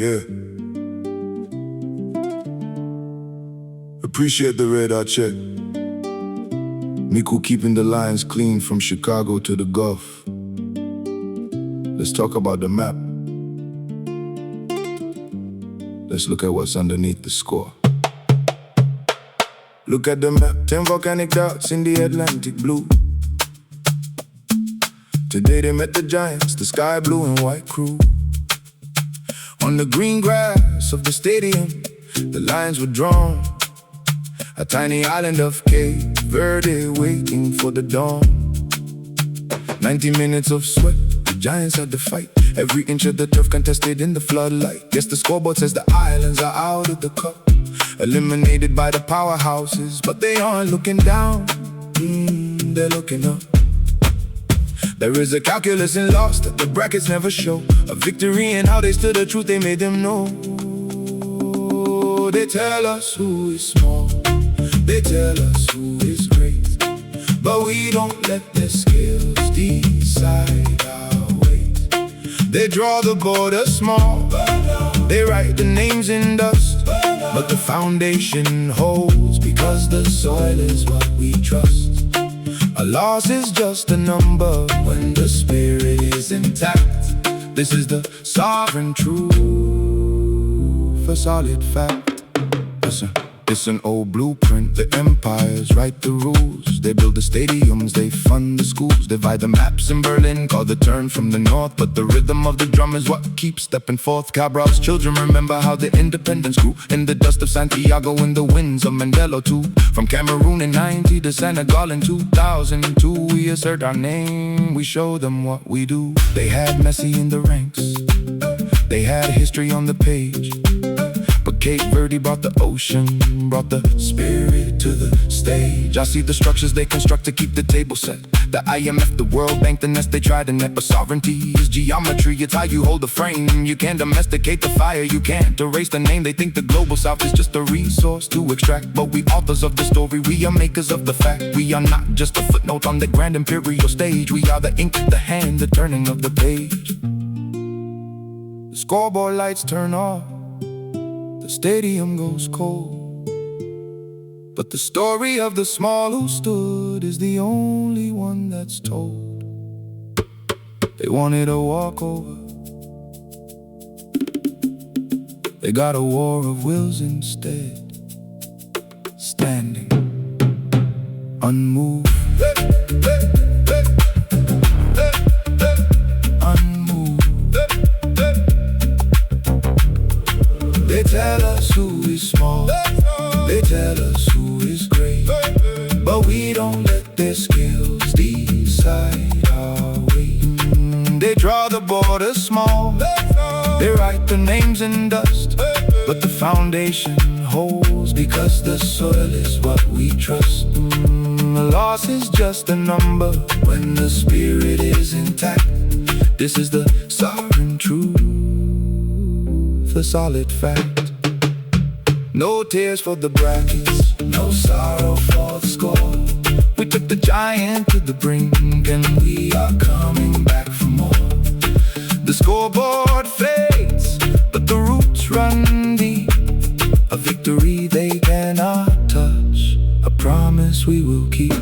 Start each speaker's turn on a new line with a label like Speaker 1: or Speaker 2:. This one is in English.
Speaker 1: Yeah. Appreciate the radar check. Miku keeping the lines clean from Chicago to the Gulf. Let's talk about the map. Let's look at what's underneath the score. Look at the map, 10 volcanic dots in the Atlantic blue. Today they met the giants, the sky blue and white crew. On the green grass of the stadium, the lines were drawn. A tiny island of Cape Verde waiting for the dawn. 90 minutes of sweat, the giants had to fight. Every inch of the turf contested in the floodlight. Yes, the scoreboard says the islands are out of the cup, eliminated by the powerhouses. But they aren't looking down, they're looking up. There is a calculus in loss that the brackets never show. A victory in how they stood the truth they made them know. They tell us who is small, they tell us who is great, but we don't let their skills decide our weight. They draw the border small, they write the names in dust, but the foundation holds because the soil is what we trust. A loss is just a number when the spirit is intact. This is the sovereign truth, a solid fact. Listen, it's an old blueprint. The empires write the rules. They build the stadiums, they fund the schools. Divide the maps in Berlin, call the turn from the north. But the rhythm of the drum is what keeps stepping forth. Cabral's children remember how the independence grew in the dust of Santiago, in the winds of Mandela too. From Cameroon in 90 to Senegal in 2002, we assert our name, we show them what we do. They had Messi in the ranks, they had history on the page, but Cape Verde brought the ocean, brought the spirit to the stage. I see the structures they construct to keep the table set. The IMF, the World Bank, the nest they try to net. But sovereignty is geometry, it's how you hold the frame. You can't domesticate the fire, you can't erase the name. They think the global south is just a resource to extract, but we authors of the story, we are makers of the fact. We are not just a footnote on the grand imperial stage. We are the ink, the hand, the turning of the page. The scoreboard lights turn off, the stadium goes cold, but the story of the small who stood is the only one that's told. They wanted a walkover, they got a war of wills instead. Standing unmoved, they tell us who is small, they tell us who is great, but we don't let their skills decide our weight. They draw the border small, they write the names in dust, but the foundation holds because the soil is what we trust. The loss is just a number when the spirit is intact. This is the sovereign truth, a solid fact. No tears for the brackets, no sorrow for the score. We took the giant to the brink and we are coming back for more. The scoreboard fades, but the roots run deep. A victory they cannot touch, a promise we will keep.